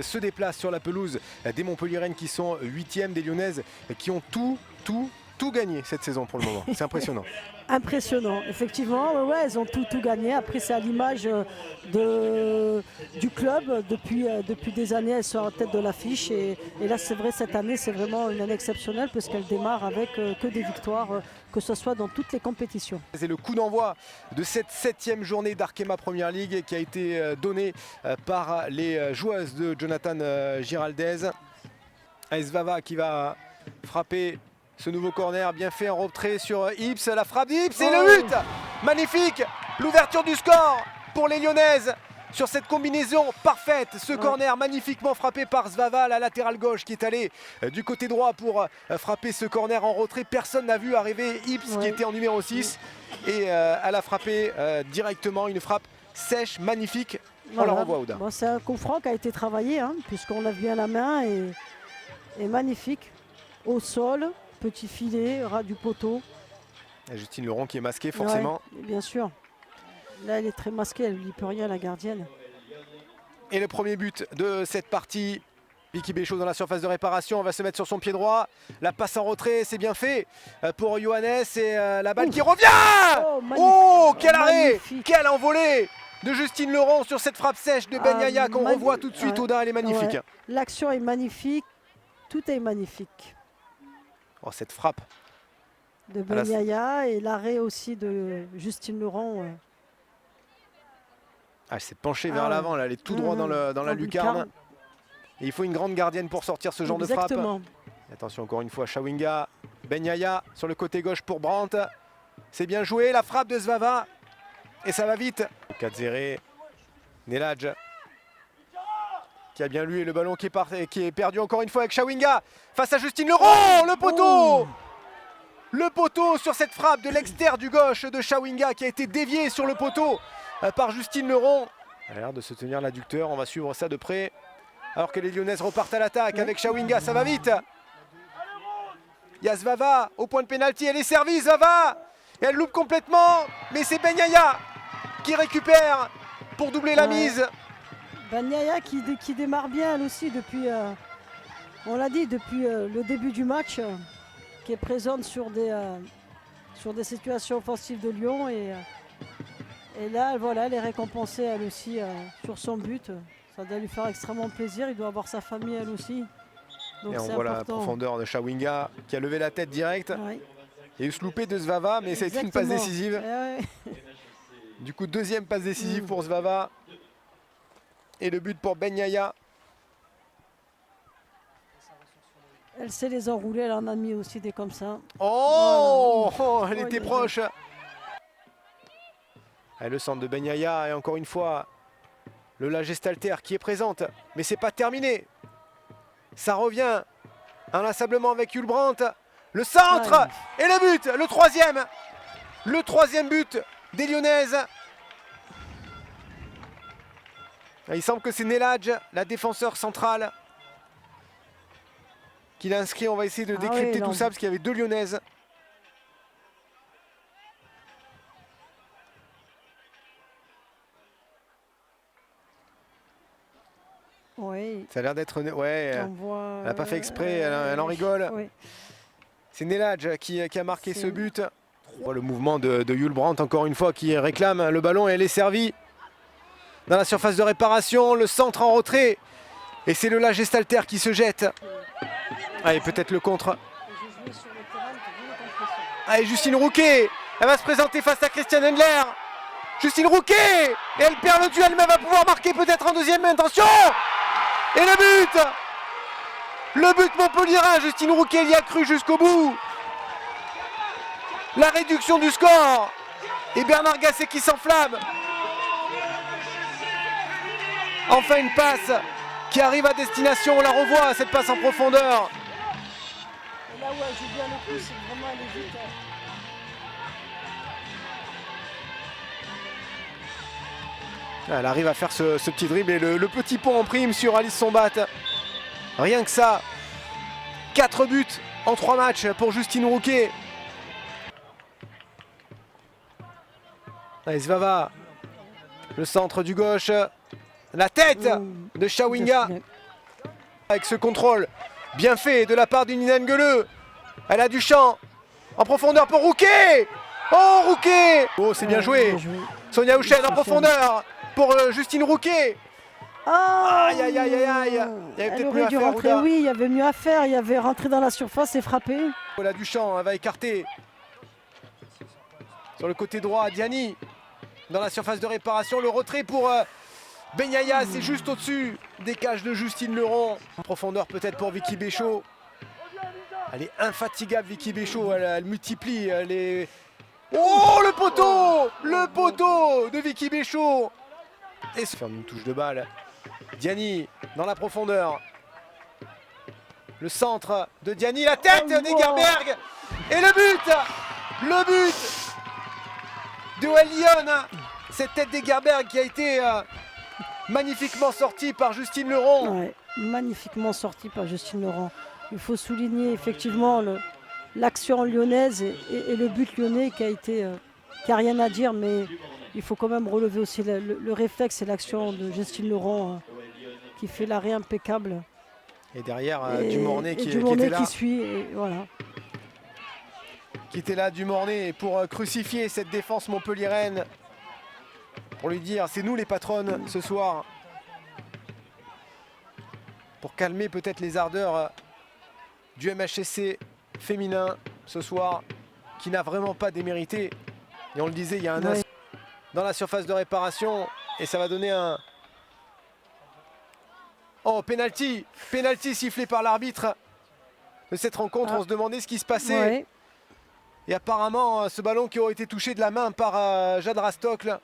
se déplacent sur la pelouse des Montpelliéraines qui sont 8e, des Lyonnaises qui ont tout gagné cette saison pour le moment. C'est impressionnant. Impressionnant, effectivement, ouais, elles ont tout gagné. Après, c'est à l'image du club. Depuis des années, elles sont en tête de l'affiche. Et là, c'est vrai, cette année, c'est vraiment une année exceptionnelle parce qu'elles démarrent avec que des victoires, que ce soit dans toutes les compétitions. C'est le coup d'envoi de cette 7e journée d'Arkema Premier League qui a été donnée par les joueuses de Jonathan Giraldez. Svava qui va frapper ce nouveau corner bien fait en retrait sur Ips, la frappe d'Ips et le but magnifique, l'ouverture du score pour les Lyonnaises sur cette combinaison parfaite, ce corner magnifiquement frappé par Svava, la latérale gauche qui est allée du côté droit pour frapper ce corner en retrait. Personne n'a vu arriver Ips qui était en numéro 6 et elle a frappé directement une frappe sèche, magnifique. On la renvoie, Ouda. Bon, c'est un coup franc qui a été travaillé puisqu'on l'a vu à la main et magnifique au sol. Petit filet, ras du poteau. Et Justine Leron qui est masquée forcément. Ouais, bien sûr. Là, elle est très masquée, elle ne lui peut rien, la gardienne. Et le premier but de cette partie. Vicky Béchaud dans la surface de réparation, on va se mettre sur son pied droit. La passe en retrait, c'est bien fait pour Johannes et la balle qui revient. Oh, quel arrêt, quelle envolée de Justine Leron sur cette frappe sèche de Ben Yaya qu'on revoit tout de suite. Ouda, elle est magnifique. Ouais. L'action est magnifique, tout est magnifique. Oh, cette frappe de Ben Yaya et l'arrêt aussi de Justine Leron. Elle s'est penchée vers l'avant, elle est tout droit dans la lucarne. Et il faut une grande gardienne pour sortir ce genre de frappe. Et attention encore une fois, Chawinga, Ben Yaya sur le côté gauche pour Brandt. C'est bien joué, la frappe de Svava. Et ça va vite. 4-0, Neladj qui a bien lu et le ballon qui est perdu encore une fois avec Chawinga face à Justine Leron, le poteau. Le poteau sur cette frappe de l'extérieur du gauche de Chawinga qui a été dévié sur le poteau par Justine Leron. Elle a l'air de se tenir l'adducteur, on va suivre ça de près. Alors que les Lyonnaises repartent à l'attaque avec Chawinga, ça va vite. Il y a Svava au point de pénalty, elle est servie, Svava. Et elle loupe complètement, mais c'est Ben Yaya qui récupère pour doubler la mise. Ben Yaya qui démarre bien elle aussi depuis, on l'a dit, depuis le début du match, qui est présente sur des situations offensives de Lyon. Et là, voilà, elle est récompensée elle aussi sur son but. Ça doit lui faire extrêmement plaisir, il doit avoir sa famille elle aussi. Donc et on voit la profondeur de Chawinga qui a levé la tête direct. Il y a eu ce loupé de Svava, mais c'est une passe décisive. Du coup, deuxième passe décisive pour Svava. Et le but pour Ben Yaya. Elle sait les enrouler, elle en a mis aussi des comme ça. Oh, voilà. Elle était proche. Et le centre de Ben Yaya et encore une fois, Lola Gestalter qui est présente. Mais c'est pas terminé. Ça revient inlassablement avec Yul Brandt. Le centre et le but, le troisième. Le troisième but des Lyonnaises. Il semble que c'est Neladj, la défenseur centrale, qui l'a inscrit. On va essayer de décrypter tout ça parce qu'il y avait deux Lyonnaises. Oui. Ça a l'air d'être... Ouais, elle n'a pas fait exprès, elle en rigole. Oui. C'est Neladj qui a marqué ce but. Le mouvement de Yul Brandt, encore une fois, qui réclame le ballon et elle est servie. Dans la surface de réparation, le centre en retrait. Et c'est Lola Gestalter qui se jette. Allez, peut-être le contre. Allez, Justine Rouquet. Elle va se présenter face à Christiane Hendler. Justine Rouquet. Et elle perd le duel, mais elle va pouvoir marquer peut-être en deuxième intention. Et le but. Le but montpelliérain. Justine Rouquet y a cru jusqu'au bout. La réduction du score. Et Bernard Gasset qui s'enflamme. Enfin une passe qui arrive à destination, on la revoit, cette passe en profondeur. Et là où elle joue bien le coup, c'est vraiment elle est vite. Elle arrive à faire ce petit dribble et le petit pont en prime sur Alice Sombat. Rien que ça. 4 buts en 3 matchs pour Justine Rouquet. Allez, Svava. Le centre du gauche. La tête de Chawinga. Avec ce contrôle bien fait de la part du Nina Nguele. Elle a du champ en profondeur pour Rouquet. Oh, Rouquet! Oh, c'est bien joué. Sonia Houchen en profondeur pour Justine Rouquet. Oh, aïe, aïe, aïe, aïe, aïe. Il y avait elle aurait dû rentrer, oui, il y avait mieux à faire. Il y avait rentré dans la surface et frappé. Voilà Duchamp, elle va écarter. Sur le côté droit, Diani. Dans la surface de réparation, le retrait pour Ben Yaya, c'est juste au-dessus des cages de Justine Leron. En profondeur peut-être pour Vicky Béchot. Elle est infatigable, Vicky Béchot, elle multiplie les... Oh, le poteau! Le poteau de Vicky Béchot. Et se ferme une touche de balle. Diani dans la profondeur. Le centre de Diani, la tête d'Egerberg. Et le but! Le but de Lyon. Cette tête d'Egerberg qui a été magnifiquement sortie par Justine Leron. Ouais, magnifiquement sortie par Justine Leron. Il faut souligner effectivement l'action lyonnaise et le but lyonnais qui a rien à dire, mais il faut quand même relever aussi le réflexe et l'action de Justine Leron qui fait l'arrêt impeccable. Et derrière Dumornay qui était là. Qui suit, et voilà. Qui était là, Dumornay, pour crucifier cette défense montpelliéraine. Pour lui dire, c'est nous les patronnes ce soir. Pour calmer peut-être les ardeurs du MHSC féminin ce soir, qui n'a vraiment pas démérité. Et on le disait, il y a un as dans la surface de réparation. Et ça va donner un... Oh, penalty! Penalty sifflé par l'arbitre de cette rencontre. On se demandait ce qui se passait. Ouais. Et apparemment, ce ballon qui aurait été touché de la main par Jade Rastocle.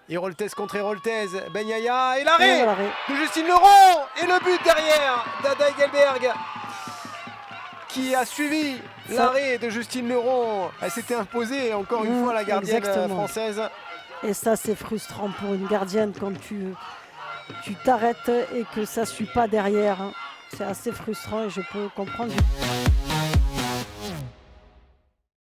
Héroltez contre Héroltez. Ben Yaya et l'arrêt de Justine Leron. Et le but derrière d'Ada Egelberg qui a suivi l'arrêt de Justine Leron. Elle s'était imposée encore une fois la gardienne française. Et ça, c'est frustrant pour une gardienne quand tu t'arrêtes et que ça ne suit pas derrière. C'est assez frustrant et je peux comprendre.